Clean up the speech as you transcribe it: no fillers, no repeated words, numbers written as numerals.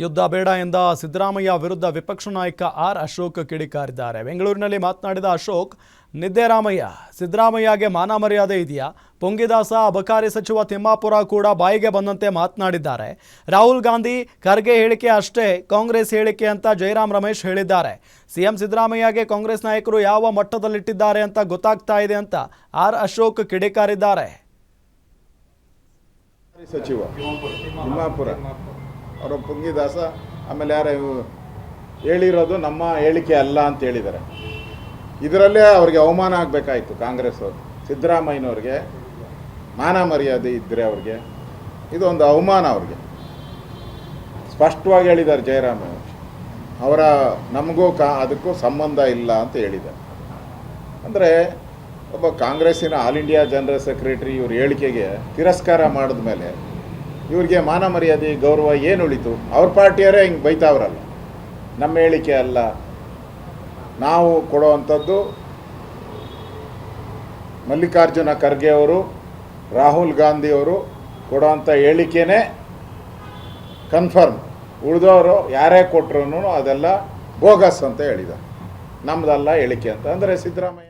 ಯುದ್ಧ ಬೇಡ ಎಂದ ಸಿದ್ದರಾಮಯ್ಯ ವಿರುದ್ಧ ವಿಪಕ್ಷ ನಾಯಕ ಆರ್ ಅಶೋಕ್ ಕಿಡಿಕಾರಿದ್ದಾರೆ. ಬೆಂಗಳೂರಿನಲ್ಲಿ ಮಾತನಾಡಿದ ಅಶೋಕ್, ನಿದ್ದೆರಾಮಯ್ಯ, ಸಿದ್ದರಾಮಯ್ಯಗೆ ಮಾನ ಮರ್ಯಾದೆ ಇದೆಯಾ? ಪೊಂಗಿದಾಸ, ಅಬಕಾರಿ ಸಚಿವ ತಿಮ್ಮಾಪುರ ಕೂಡ ಬಾಯಿಗೆ ಬಂದಂತೆ ಮಾತನಾಡಿದ್ದಾರೆ. ರಾಹುಲ್ ಗಾಂಧಿ, ಖರ್ಗೆ ಹೇಳಿಕೆ ಅಷ್ಟೇ ಕಾಂಗ್ರೆಸ್ ಹೇಳಿಕೆ ಅಂತ ಜಯರಾಮ್ ರಮೇಶ್ ಹೇಳಿದ್ದಾರೆ. ಸಿಎಂ ಸಿದ್ದರಾಮಯ್ಯಗೆ ಕಾಂಗ್ರೆಸ್ ನಾಯಕರು ಯಾವ ಮಟ್ಟದಲ್ಲಿಟ್ಟಿದ್ದಾರೆ ಅಂತ ಗೊತ್ತಾಗ್ತಾ ಇದೆ ಅಂತ ಆರ್ ಅಶೋಕ್ ಕಿಡಿಕಾರಿದ್ದಾರೆ. ಸಚಿವ ತಿಮ್ಮಾಪುರ ಅವರ ಪುಂಗಿದಾಸ, ಆಮೇಲೆ ಯಾರು ಹೇಳಿರೋದು ನಮ್ಮ ಹೇಳಿಕೆ ಅಲ್ಲ ಅಂತ ಹೇಳಿದ್ದಾರೆ. ಇದರಲ್ಲೇ ಅವ್ರಿಗೆ ಅವಮಾನ ಆಗಬೇಕಾಯಿತು. ಕಾಂಗ್ರೆಸ್ ಅವರು ಸಿದ್ದರಾಮಯ್ಯನವ್ರಿಗೆ ಮಾನ ಮರ್ಯಾದೆ ಇದ್ದರೆ ಅವ್ರಿಗೆ ಇದೊಂದು ಅವಮಾನ. ಅವ್ರಿಗೆ ಸ್ಪಷ್ಟವಾಗಿ ಹೇಳಿದ್ದಾರೆ ಜಯರಾಮ್ ಅವರ, ನಮಗೂ ಅದಕ್ಕೂ ಸಂಬಂಧ ಇಲ್ಲ ಅಂತ ಹೇಳಿದ್ದಾರೆ. ಅಂದರೆ ಒಬ್ಬ ಕಾಂಗ್ರೆಸ್ಸಿನ ಆಲ್ ಇಂಡಿಯಾ ಜನರಲ್ ಸೆಕ್ರೆಟರಿ ಇವ್ರ ಹೇಳಿಕೆಗೆ ತಿರಸ್ಕಾರ ಮಾಡಿದ ಮೇಲೆ ಇವ್ರಿಗೆ ಮಾನ ಮರ್ಯಾದೆ ಗೌರವ ಏನು ಉಳಿತು? ಅವ್ರ ಪಾರ್ಟಿಯವರೇ ಹಿಂಗೆ ಬೈತಾವ್ರಲ್ಲ. ನಮ್ಮ ಹೇಳಿಕೆ ಅಲ್ಲ, ನಾವು ಕೊಡುವಂಥದ್ದು ಮಲ್ಲಿಕಾರ್ಜುನ ಖರ್ಗೆ ಅವರು, ರಾಹುಲ್ ಗಾಂಧಿ ಅವರು ಕೊಡುವಂಥ ಹೇಳಿಕೆನೇ ಕನ್ಫರ್ಮ್. ಉಳಿದವರು ಯಾರೇ ಕೊಟ್ಟರು ಅದೆಲ್ಲ ಬೋಗಸ್ ಅಂತ ಹೇಳಿದ್ದಾರೆ. ನಮ್ಮದಲ್ಲ ಹೇಳಿಕೆ ಅಂತ. ಅಂದರೆ ಸಿದ್ದರಾಮಯ್ಯ